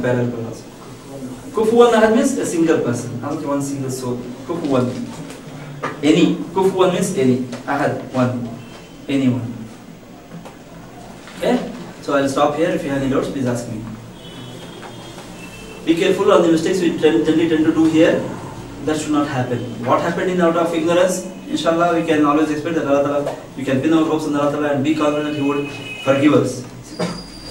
Parallel pronouns. Kufuwan ahad means a single person, not one single soul. Kufuwan. Any. Kufuwan means any. Ahad, one. Anyone. Okay? So I'll stop here. If you have any doubts, please ask me. Be careful on the mistakes we generally tend to do here. That should not happen. What happened in out of ignorance, inshallah, we can always expect that Allah Ta'ala, we can pin our hopes on Allah Ta'ala and be confident He would forgive us.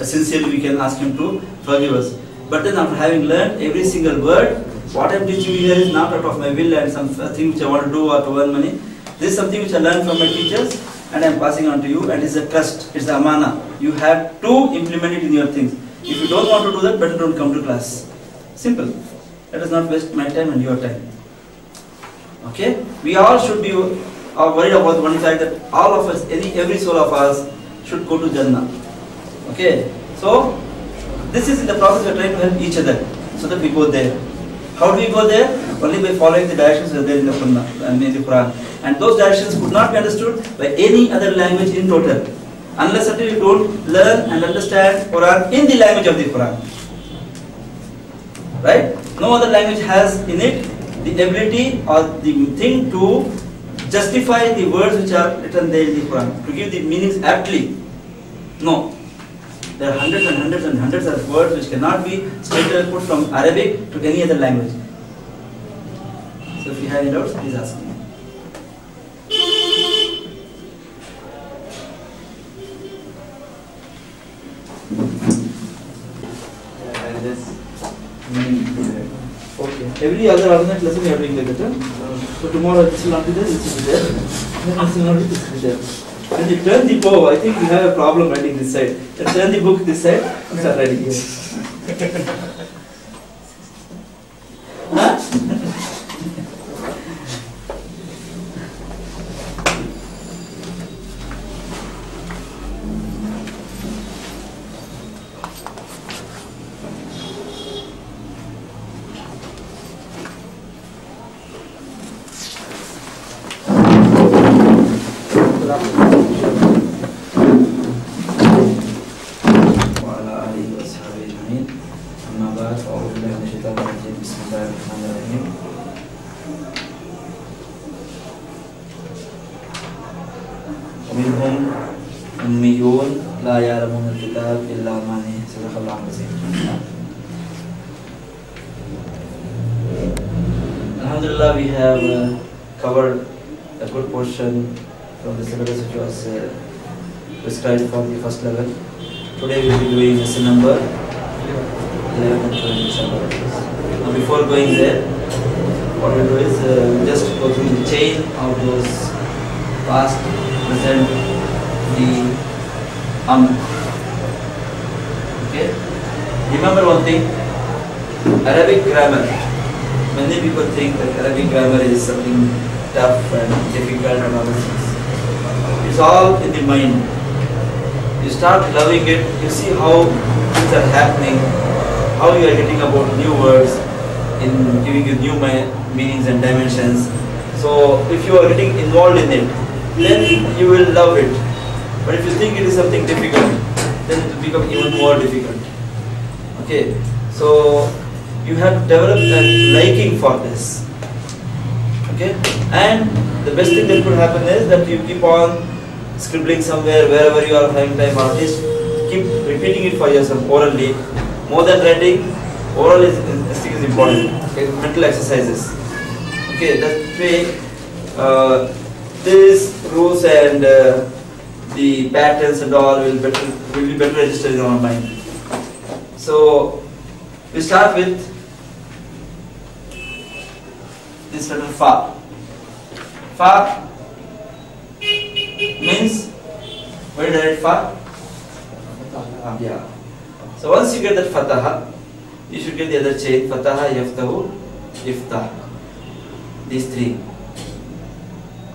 Sincerely, we can ask Him to forgive us. But then, after having learned every single word, what I am teaching you here is not out of my will and something which I want to do or to earn money. This is something which I learned from my teachers and I am passing on to you, and it's a trust, it's the amana. You have to implement it in your things. If you don't want to do that, better don't come to class. Simple. Let us not waste my time and your time. Okay? We all should be worried about one fact that all of us, every soul of us should go to Jannah. Okay? So, this is in the process we are trying to help each other so that we go there. How do we go there? Only by following the directions that are there in the Quran. And those directions could not be understood by any other language in total, unless until you don't learn and understand Quran in the language of the Quran. Right? No other language has in it the ability or the thing to justify the words which are written there in the Quran, to give the meanings aptly. No. There are hundreds and hundreds and hundreds of words which cannot be straight put from Arabic to any other language. So if you have any doubts, please ask me. Okay. Every other alternate lesson we are doing like that. So tomorrow this will not be there, this will be there. Then this will not be, this will be there. When you turn the bow, I think you have a problem writing this side. Then turn the book this side and start writing here. Huh? Alhamdulillah, we have covered a good portion from the syllabus which was prescribed for the first level. Today we will be doing lesson number 11 and 12 inshallah. Now before going there, what we will do is just go through the chain of those past, present, the Okay? Remember one thing, Arabic grammar. Many people think that Arabic grammar is something tough and difficult and all these things. It's all in the mind. You start loving it, you see how things are happening, how you are getting about new words, in giving you new meanings and dimensions. So if you are getting involved in it, then you will love it. But if you think it is something difficult, then it will become even more difficult. Okay, so you have to develop a liking for this. Okay, and the best thing that could happen is that you keep on scribbling somewhere, wherever you are having time, or at least keep repeating it for yourself orally. More than writing, oral is important. Okay, mental exercises. Okay, that way these rules and the patterns and all will be better registered in our mind. So we start with this letter Fa. Fa means, where did I write Fa? Yeah. So once you get that Fataha, you should get the other chain, Fataha, Yaftahu, Iftah. These three.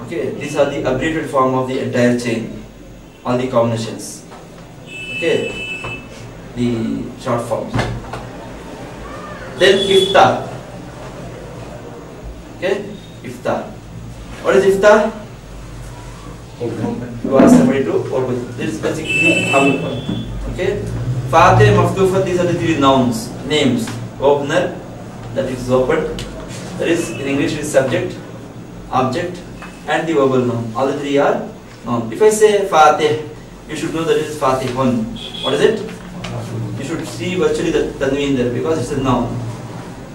Okay, these are the abbreviated form of the entire chain, all the combinations. Okay, the short forms. Then Iftah. Okay, Iftah. What is Iftah? You ask somebody to open. This is basically open. Okay, Fatih, Maftuh, these are the three nouns, names. Opener, that is opened. That is, in English, it is subject, object, and the verbal noun. All the three are noun. If I say Fatih, you should know that it is Fatihun. What is it? You should see virtually the tanween there because it's a noun.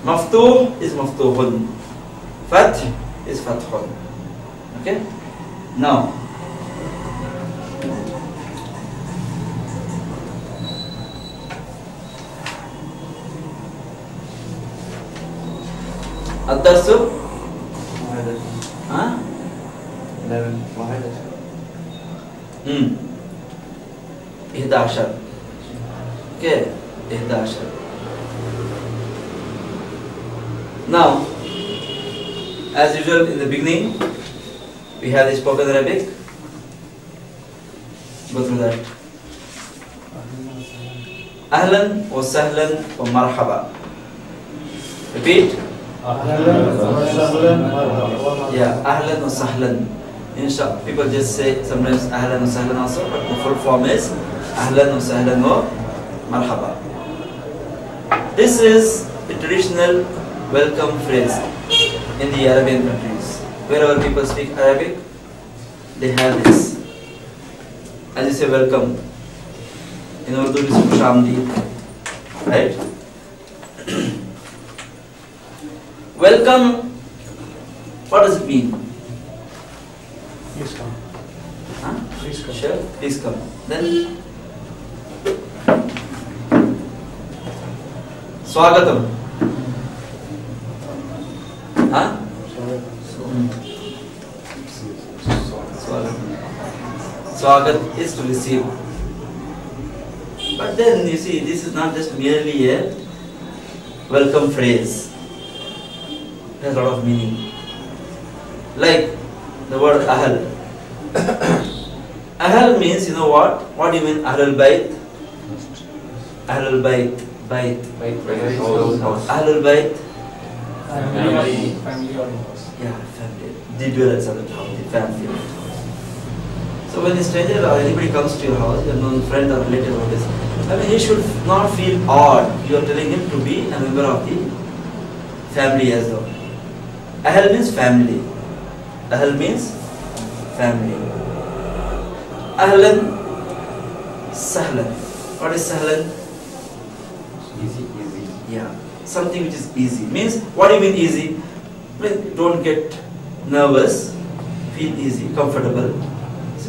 Maftuh is Maftuhun. Fath is Fathun. Okay? Now, الدرس 11 okay 11 now as usual in the beginning we have the spoken Arabic. Go through that. Ahlan wa sahlan wa marhaba. Repeat. Yeah, ahlan wa sahlan. Inshallah, people just say sometimes ahlan wa sahlan also, but the full form is ahlan wa sahlan wa marhaba. This is the traditional welcome phrase in the Arabian countries. Wherever people speak Arabic, they have this. As you say welcome, in Urdu it is Khushamdeed, right? Welcome, what does it mean? Please come. Huh? Please come. Sure, please come. Then Swagatam. Huh? Swagat is to receive. But then you see, this is not just merely a welcome phrase. It has a lot of meaning. Like the word Ahl. Ahl means, you know what? What do you mean Ahlul Bayt? Ahlul Bayt. Bayt. Ahlul Bayt. Family or house. Yeah, family. The dwellers of the house, the family. So when a stranger or anybody comes to your house, your known friend or relative or this, I mean, he should not feel odd. You are telling him to be a member of the family as well. Ahl means family. Ahl means family. Ahlan, sahlan. What is sahlan? Easy. Yeah, something which is easy. Means, what do you mean easy? I mean, don't get nervous, feel easy, comfortable.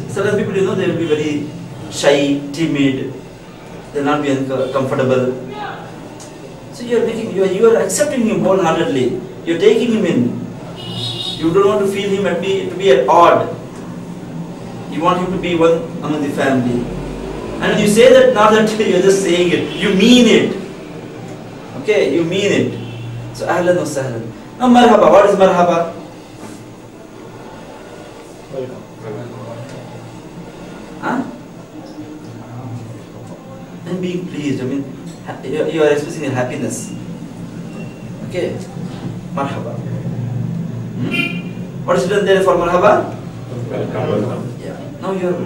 Certain people, you know, they will be very shy, timid, they will not be comfortable. So you are accepting him wholeheartedly. You are taking him in. You don't want to feel him to be at odd. You want him to be one among the family. And you say that not that you are just saying it, you mean it. Okay, you mean it. So ahlan wa sahlan. Now marhaba, what is marhaba? Welcome. Huh? And being pleased, I mean, you are expressing your happiness. Okay, marhaba. What is written there for marhaba? Welcome. Yeah. Now you are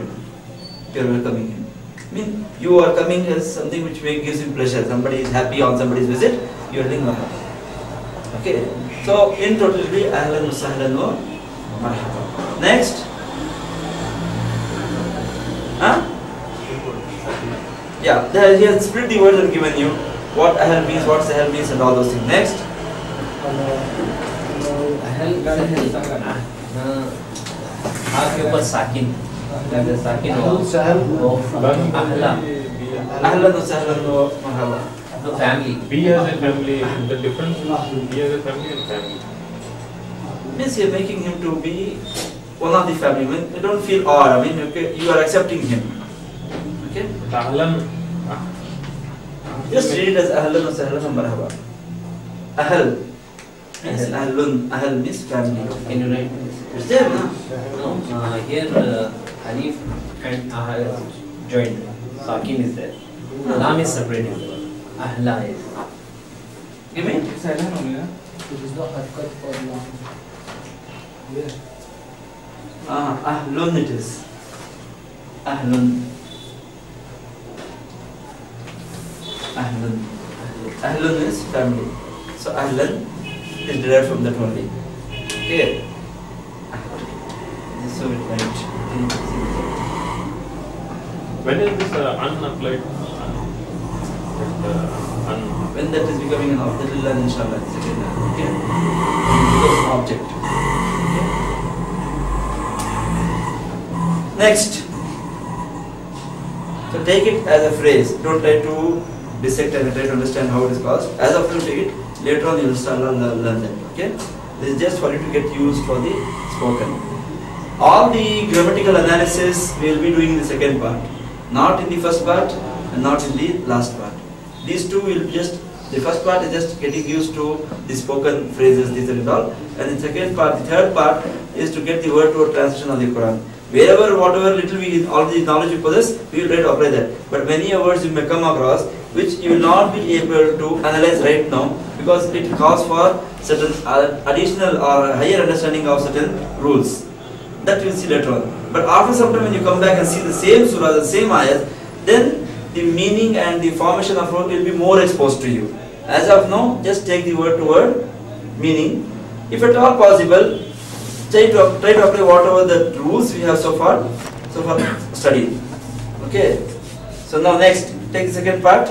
welcoming him. I mean, you are coming as something which gives him pleasure. Somebody is happy on somebody's visit, you are doing marhaba. Okay. So in totality, ahlan wa sahlan wa marhaba. Next. Huh? Yeah, he has split the words and given you what ahl means, what sahal means, and all those things. Next. आपके ऊपर साकिन साकिन हो अहला Ahlan wa sahlan wa marhaba. the family B as a family, the difference between B as a family and family. Means you are making him to be one of the family. I mean, you don't feel odd. I mean, okay, you are accepting him. Okay? Ahlan. Just read it as ahlan wa sahlan wa marhaba. Ahl means ahlun. Ahl means family. can you write It's there, no? no here alif and joined sakin is there lam is separated ahla is Give me. Silent only, na? It is the harkat for long. Yeah. Ahlun it is. Ahlun. Ahlun. Ahlun is family. So Ahlan is derived from that only. Okay. So it right. When is this unapplied? When that is becoming an object, that will learn inshallah. Second learn. Okay. Because an object. Okay. Next. So take it as a phrase. Don't try to dissect and try to understand how it is caused. As of now, take it. Later on, you will start learn that. Okay. This is just for you to get used for the spoken. All the grammatical analysis we will be doing in the second part, not in the first part and not in the last part. These two will just, the first part is just getting used to the spoken phrases, these and all, and the second part, the third part is to get the word-to-word translation of the Quran. Wherever, whatever little we, all the knowledge you possess, we will try to apply that. But many words you may come across which you will not be able to analyze right now because it calls for certain additional or higher understanding of certain rules. That you will see later on. But after some time when you come back and see the same surah, the same ayat, then the meaning and the formation of word will be more exposed to you. As of now, just take the word to word meaning. If at all possible, try to apply whatever the rules we have so far studied. Okay. So now next, take the second part.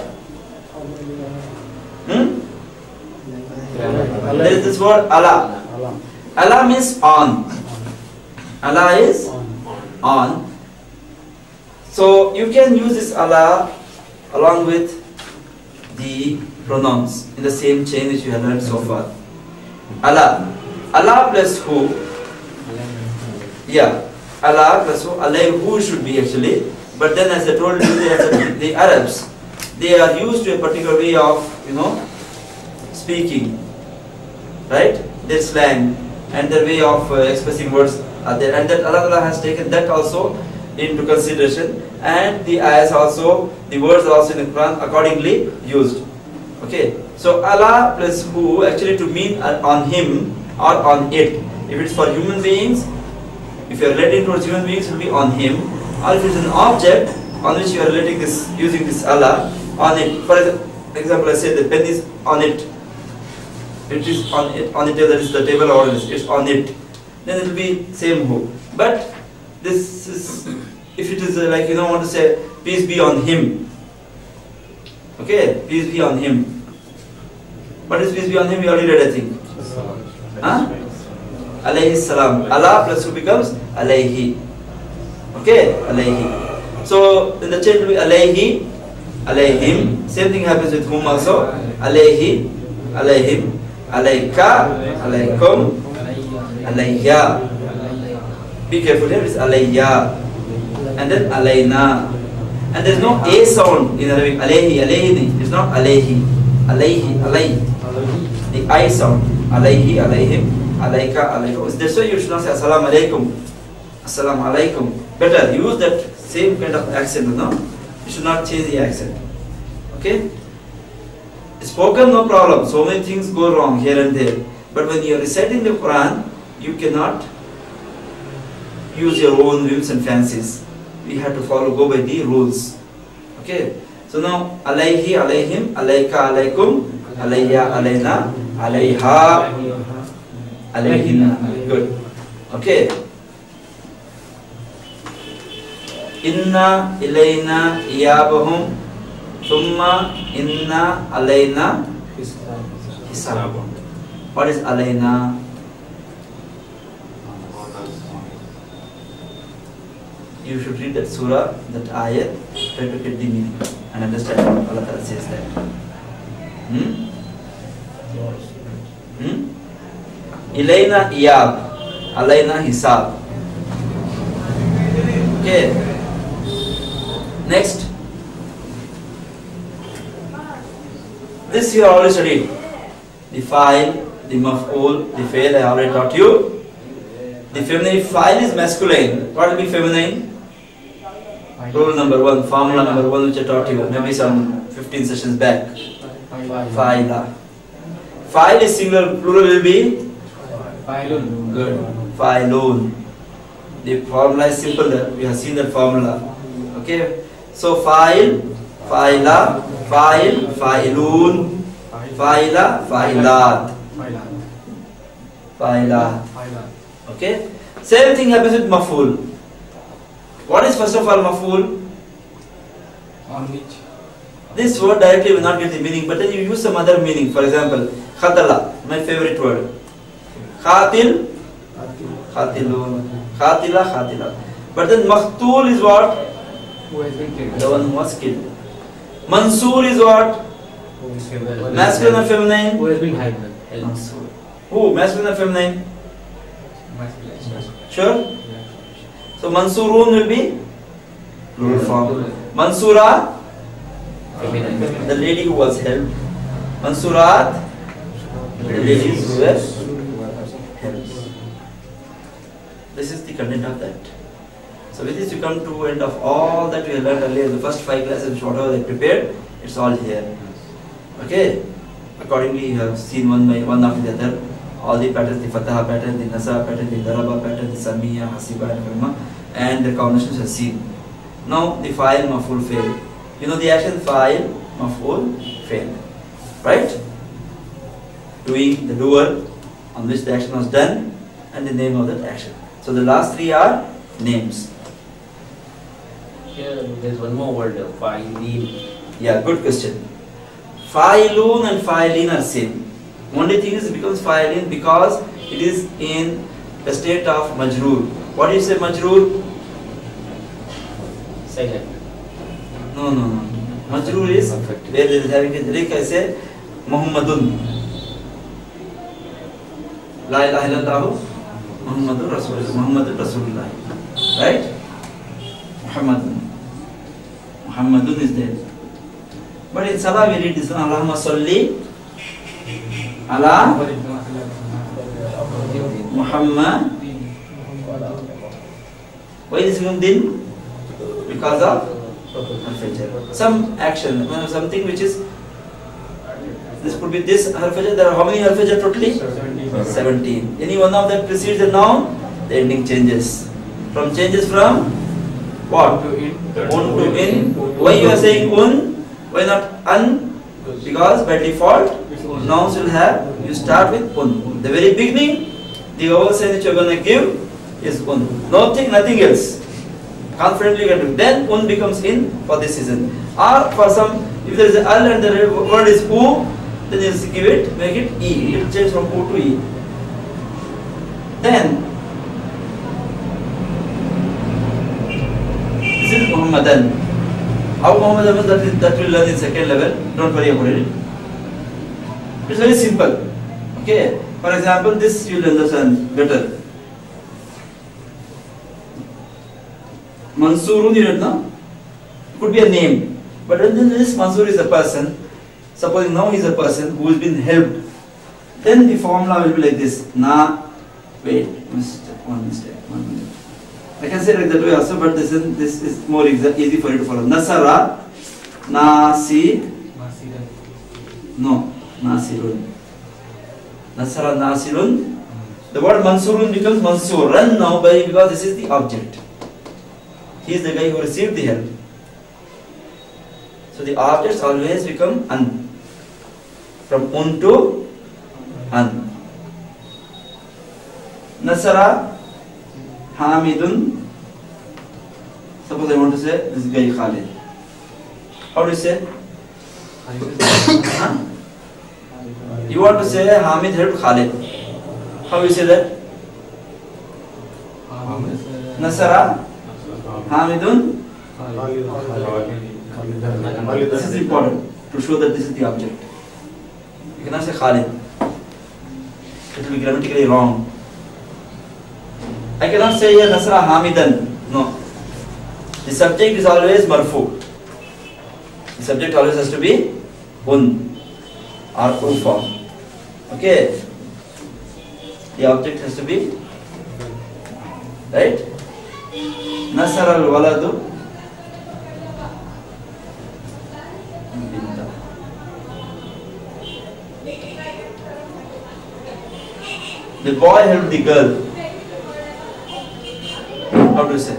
There is this word Allah. Allah means on. Allah is on. So you can use this Allah along with the pronouns in the same chain which you have learned so far. Allah. Allah plus who? Yeah. Allah plus who? Allah who should be actually. But then as I told you, the Arabs, they are used to a particular way of, speaking. Right? Their slang and their way of expressing words are there. And that Allah has taken that also into consideration, and the ayahs also, the words are also in the Quran accordingly used. Okay, so Allah plus who actually to mean on him or on it. If it's for human beings, if you are relating towards human beings, it will be on him. Or if it's an object on which you are relating this, using this Allah, on it. For example, I say the pen is on it. It is on it, that is the table or it's on it. Then it will be same who. But this is, if it is like want to say peace be on him. Okay, peace be on him. What is peace be on him? We already read, I think. Huh? Alayhi salam. Allah plus who becomes alayhi. Okay, alayhi. So then the chain will be alayhi, alayhim. Same thing happens with whom also. Alayhi, alayhim, alayka, alaykum, alayya. Be careful here, it's alayya. And then alayna. And there is no a sound in Arabic. Alayhi, alayhi. It's not alayhi. Alayhi, alayhi. The I sound. Alayhi, alayhim, alayka, alaykum. That's why you should not say assalamu alaikum. Assalamu alaikum. Better use that same kind of accent, no? You should not change the accent. Okay? Spoken, no problem. So many things go wrong here and there. But when you are reciting the Quran, you cannot use your own whims and fancies. We have to go by the rules. Okay? So now, alayhi, alayhim, alayka, alaykum, alayya, alayna, alayha, alayhina. Good. Okay. Inna ilayna iyabahum thumma inna alayna hisabahum. What is alayna? You should read that surah, that ayat, try to get the meaning and understand what Allah Ta'ala says there. Ilayna iyab, alayna hisab. Okay. Next. This you already studied. The file, the maf'ul, the fail I already taught you. The feminine file is masculine. What will be feminine? Rule number 1, formula number 1 which I taught you maybe some 15 sessions back. Fa'ila. File is singular, plural will be? Fa'ilun. Good. Fa'ilun. The formula is simple, we have seen that formula. Okay. So file, fa'ila, fa'il, fa'ilun, fa'ila, fa'ilat, fa'ilat. Okay? Same thing happens with maf'ul. What is first of all maf'ul? On which? This word directly will not get the meaning, but then you use some other meaning. For example, khatala, my favorite word. Khatil, khatilun, khatila, khatila. But then maqtul is what? Who has been killed? The one who was killed. Mansur is what? Masculine or feminine? Who has been hanged? Mansur. Who? Masculine or feminine? Sure? So Mansurun will be plural form. Mansura, the lady who was helped. Mansurat, the ladies who were helped. This is the content of that. So with this you come to end of all that we have learned earlier in the first 5 classes, whatever they prepared, it's all here. Okay? Accordingly you have seen one by one after the other, all the patterns, the Fataha pattern, the Nasa pattern, the Daraba pattern, the Samiya, Hasiba and Karma, and the combinations are seen. Now the fa'il, maf'ul, fail. You know the action fa'il, maf'ul, fail. Right? Doing, the doer on which the action was done, and the name of that action. So the last 3 are names. Here there's one more word, fa'ilin. Yeah, good question. Fa'ilun and fa'ilin are same. Only thing is it becomes fa'ilin because it is in the state of majroor. What do you say majroor? Silent. No. Majroor is where there is having a like I say Muhammadun. La ilaha illallah Muhammadur Rasulullah. Muhammadur Rasulullah. Right? Muhammadun is there. But in Salah we read this one, Allahumma salli ala Muhammad. Why this is din? Because of Al-Fajr. Some action, something which is, this could be this Al-Fajr. There are how many Al-Fajr totally? 17. Any one of them precedes the noun, the ending changes. Changes from what? Un to in. Why you are saying un? Why not an? Because by default, nouns will have, you start with un. The very beginning, the vowel sign that you are going to give is un. Nothing else. Confidently you can do. Then un becomes in for this season. Or for some, if there is a al and the word is u, then you give it, make it e. It will change from u to e. Then, this is Muhammadan. How Muhammadan is that we will learn in second level. Don't worry about it. It's very simple. Okay. For example, this you will understand better. Mansurun, you don't know? Could be a name. But then this Mansur is a person. Supposing now he is a person who has been helped. Then the formula will be like this. Wait, one mistake. I can say like that way also, but this is more easy for you to follow. Nasara, Nasirun. Nasara, Nasirun. The word Mansurun becomes Mansuran now because this is the object. He is the guy who received the help. So the objects always become an. From un to an. Nasara, Hamidun. Suppose I want to say this guy Khalid. How do you say? You want to say Hamid helped Khalid. How do you say that? Nasara, Hamidun. This is important to show that this is the object. You cannot say Khalid. It will be grammatically wrong. I cannot say here Nasra Hamidan. No. The subject is always marfu. The subject always has to be un or u form. Okay. The object has to be right. Nasara al waladu. The boy helped the girl. How do you say?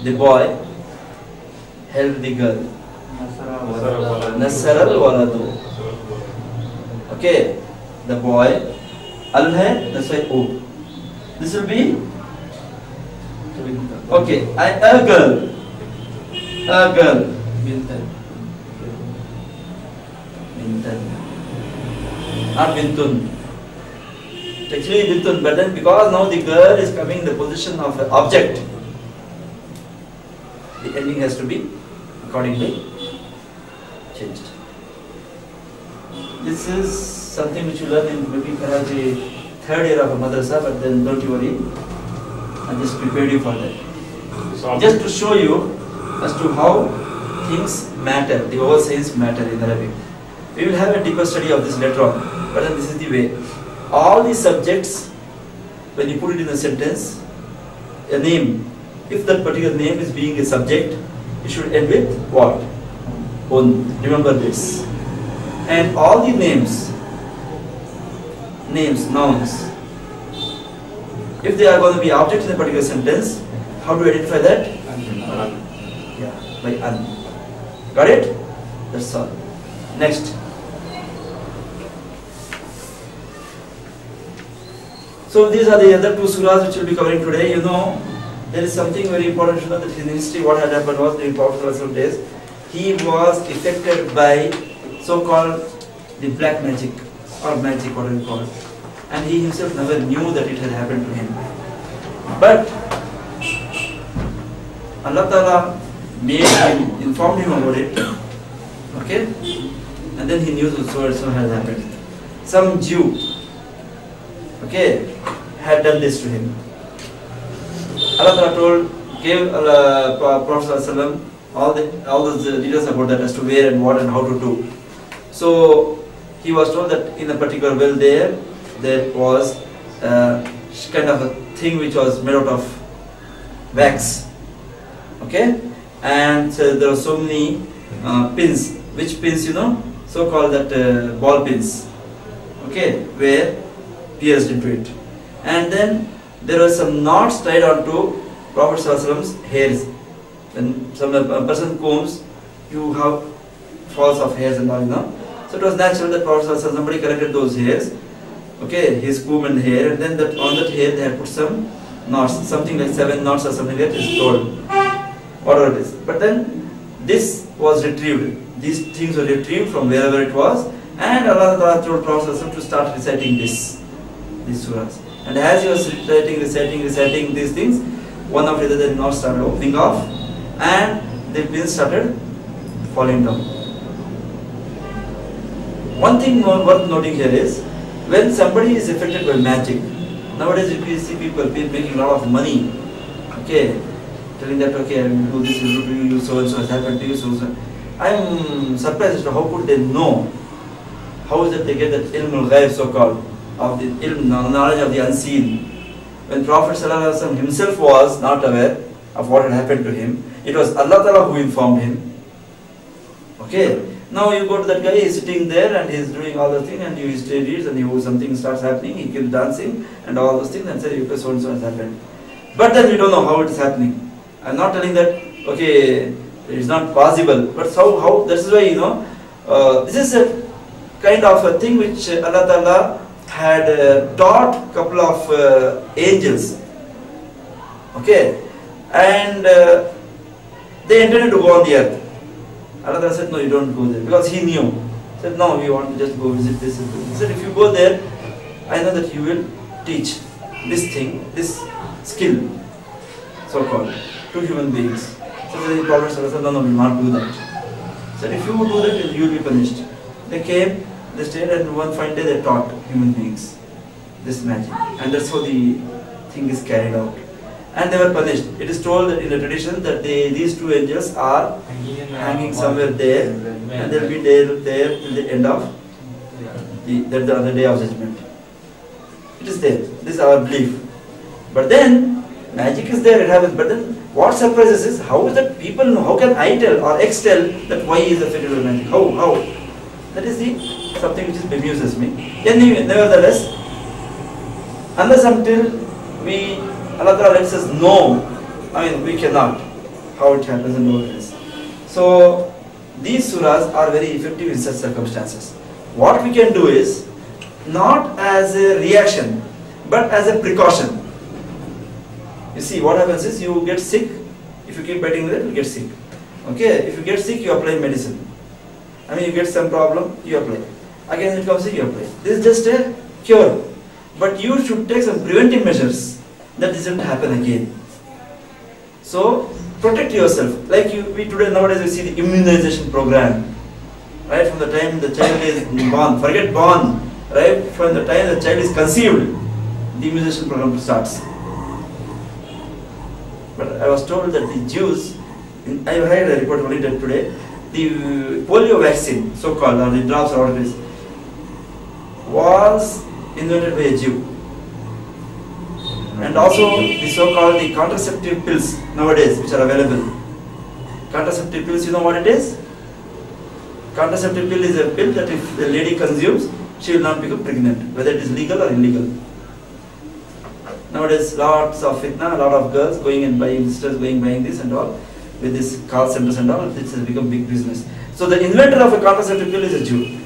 The boy help the girl. Nasara Nasaral waladu. Okay, the boy. Al hai, that's why O. This will be okay. A girl. A girl. Bintan. Bintan. Not bintun. Actually bintun, but then because now the girl is coming in the position of an object, the ending has to be accordingly changed. This is something which you learn in maybe Karachi third year of a madrasa, but then don't you worry, I just prepared you for that. So Just to show you as to how things matter, the whole science matter in Arabic. We will have a deeper study of this later on, but then this is the way. All these subjects, when you put it in a sentence, a name, if that particular name is being a subject, it should end with what? Un. Remember this. And all the names, nouns, if they are going to be objects in a particular sentence, how do you identify that? Yeah, by an. Got it? That's all. Next. So these are the other two surahs which we'll be covering today. You know, there is something very important to know that in history what had happened was during Prophet's days, he was affected by so-called the black magic or magic, whatever you call it. And he himself never knew that it had happened to him. But Allah Ta'ala made him, informed him about it. Okay? And then he knew that so had happened. Some Jew, okay, had done this to him. Allah Ta'ala gave Prophet ﷺ all those details about that as to where and what and how to do. So he was told that in a particular well there was kind of a thing which was made out of wax. Okay? And so there were so many pins. Which pins, you know? So called that ball pins. Okay? Were pierced into it. And then there were some knots tied onto Prophet ﷺ's hairs. When a person combs, you have falls of hairs and all, you know. So it was natural that Prophet ﷺ, somebody collected those hairs, okay, his comb and hair, and then on that hair they had put some knots, something like 7 knots or something like that is told, whatever it is. But then this was retrieved. These things were retrieved from wherever it was, and Allah Ta'ala told Prophet ﷺ to start reciting these surahs. And as he was reciting these things, one after the other the knots started opening off, and the pins started falling down. One thing worth noting here is, when somebody is affected by magic, nowadays you see people making a lot of money, okay, telling that, okay, I will do this, will do to you, so and so has happened to you, so. I am surprised as to how could they know, how is it they get that ilm al-ghaib, so called, of the ilm, knowledge of the unseen. When Prophet ﷺ himself was not aware of what had happened to him, it was Allah Ta'ala who informed him. Okay. Now you go to that guy, he is sitting there and he is doing all the things, and you reads and something starts happening, he keeps dancing and all those things and say, so and so has happened. But then we don't know how it is happening. I am not telling that, okay, it is not possible, but how that is why, you know, this is a kind of a thing which Allah Ta'ala had taught couple of angels. Okay, and they intended to go on the earth. Allah said, no, you don't go there, because he knew. He said, no, we want to just go visit this and this. He said, if you go there, I know that you will teach this thing, this skill, so called, to human beings. So the Prophet said, no, we will not do that. He said, if you do that, you will be punished. They came, they stayed, and one fine day they taught human beings this magic. And that's how the thing is carried out. And they were punished. It is told in the tradition that these two angels are hanging somewhere there, and they will be there till the end of the day of judgment. It is there. This is our belief. But then magic is there, it happens. But then what surprises is, how is that people know? How can I tell or X tell that Y is affected by magic? How? That is something which bemuses me. Anyway, nevertheless, unless until Allah Ta'ala lets us know, I mean, we cannot how it happens and what it is. So these surahs are very effective in such circumstances. What we can do is not as a reaction but as a precaution. You see, what happens is you get sick. If you keep betting with it, you get sick. Okay, if you get sick, you apply medicine. I mean, you get some problem, you apply. Again, it comes sick, you apply. This is just a cure. But you should take some preventive measures that doesn't happen again. So protect yourself. Like we today nowadays we see the immunization program. Right from the time the child is born, forget born. Right from the time the child is conceived, the immunization program starts. But I was told that the Jews, I heard a report only that today, the polio vaccine, so-called, or the drops or whatever it is, was invented by a Jew. And also the so-called the contraceptive pills nowadays which are available. Contraceptive pills, you know what it is? Contraceptive pill is a pill that if the lady consumes, she will not become pregnant, whether it is legal or illegal. Nowadays lots of fitna, a lot of girls going and buying, sisters going buying this and all, with this call centers and all, this has become big business. So the inventor of a contraceptive pill is a Jew.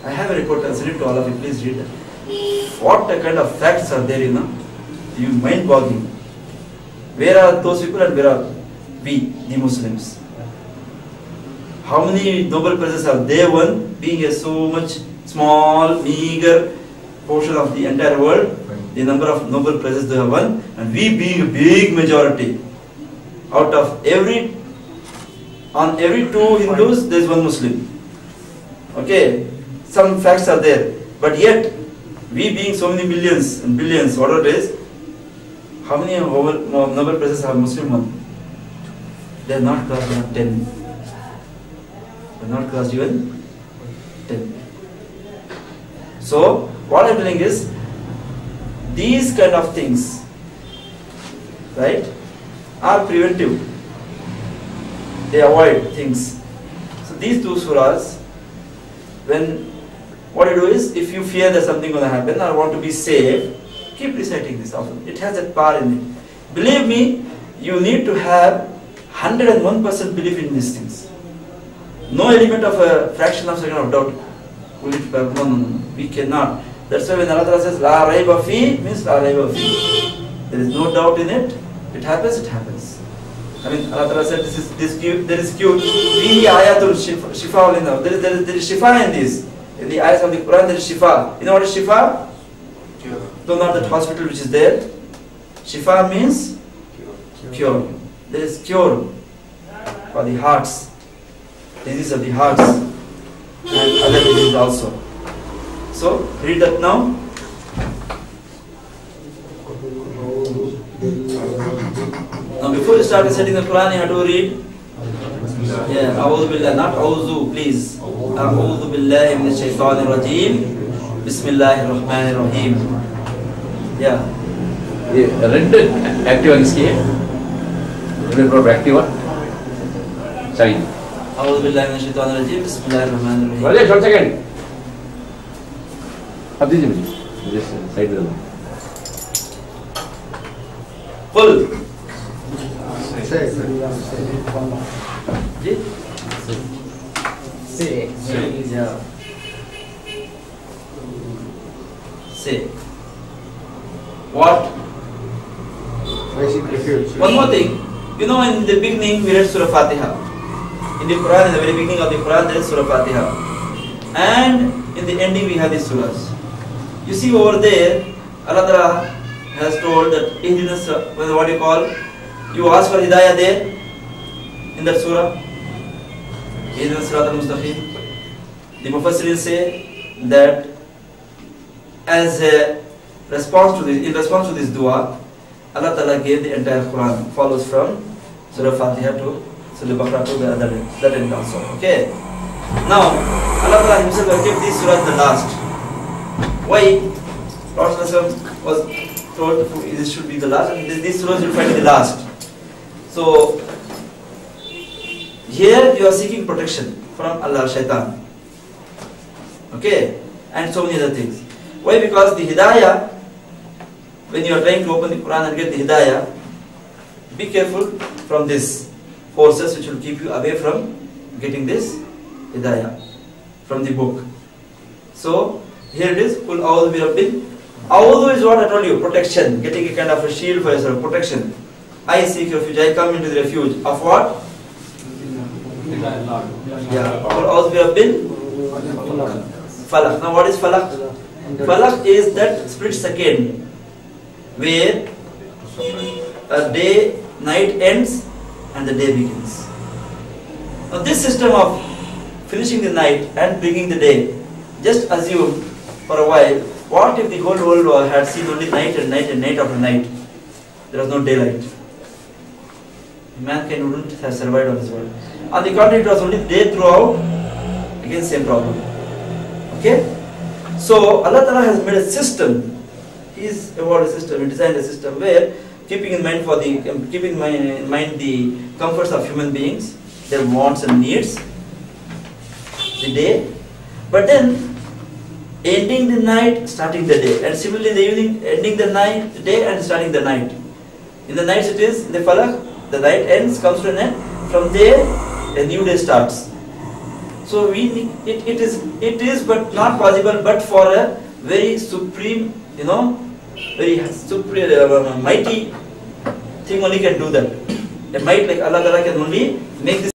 I have a report, I'll send it to all of you, please read that. What kind of facts are there, you know? You mind-boggling. Where are those people and where are we, the Muslims? How many Nobel Prizes have they won, being a so much small, meager portion of the entire world? The number of Nobel Prizes they have won, and we being a big majority. Out of on every 2 Hindus, there is 1 Muslim. Okay, some facts are there, but yet we being so many millions and billions, whatever it is, how many Nobel Prizes have Muslim won? They have not crossed even 10. They have not crossed even 10. So what I am telling is, these kind of things, right, are preventive. They avoid things. So these 2 surahs, what you do is, if you fear that something going to happen or want to be safe, keep reciting this often. It has that power in it. Believe me, you need to have 101% belief in these things. No element of a fraction of a second of doubt. No. We cannot. That's why when Allah says La raiba fi, means La raiba fi. There is no doubt in it. It happens, it happens. I mean, Allah said there is cure. Fihi ayatul shifa. There is shifa in this. In the ayahs of the Quran, there is shifa. You know what is shifa? Cure. No, not that hospital which is there. Shifa means cure. There is cure for the hearts, disease of the hearts, and other diseases also. So, read that now. Now, before you start reciting the Quran, you have to read. Yeah, A'udhu Billah, not A'udhu, please. A'udhu Billahi Minash Shaitanir Rajim. Bismillahir Rahmanir Rahim. Yeah. Red active किसकी है? Red proper active है? Sorry. A'udhu Billahi Minash Shaitanir Rajim. Bismillahir Rahmanir Rahim. Roger, 1 second. अब दीजिए मुझे. Just side में दो. Qul. Yeah. Say. What? One more thing. You know, in the beginning we read Surah Fatiha. In the Quran, in the very beginning of the Quran, there is Surah Fatiha. And in the ending we have these surahs. You see over there, Allah Ta'ala has told that what you call, you ask for hidayah there in that surah. Ihdinas siratal mustaqim. The Mufassirin say that as a response to this, in response to this dua, Allah Ta'ala gave the entire Quran, follows from Surah Fatiha to Surah Baqarah to the other end, that end also. Okay. Now, Allah Ta'ala himself has kept these surahs the last. Why? Prophet was told this should be the last, and these surahs will find the last. So, here you are seeking protection from Allah, Shaitan. Okay? And so many other things. Why? Because the hidayah, when you are trying to open the Quran and get the hidayah, be careful from this forces which will keep you away from getting this hidayah from the book. So here it is, Qul a'udhu bi rabbil. A'udhu is what I told you, protection, getting a kind of a shield for yourself, protection. I seek refuge, I come into the refuge of what? Yeah. Qul a'udhu bi rabbil falaq. Now what is falaq? Falaq is that split second where a day, night ends and the day begins. Now this system of finishing the night and beginning the day, just assume for a while, what if the whole world had seen only night and night and night after night? There was no daylight. Mankind wouldn't have survived on this world. On the contrary, it was only day throughout. Again, same problem. Okay? So Allah Ta'ala has made a system. He has evolved a system, He designed a system where keeping in mind the comforts of human beings, their wants and needs, the day, but then ending the night, starting the day, and similarly in the evening, ending the night, the day, and starting the night. In the night it is, in the falaq, the night ends, comes to an end. From there, a new day starts. So it is but not possible, but for a very supreme, very supreme, mighty thing only can do that. A might like Allah Ta'ala can only make this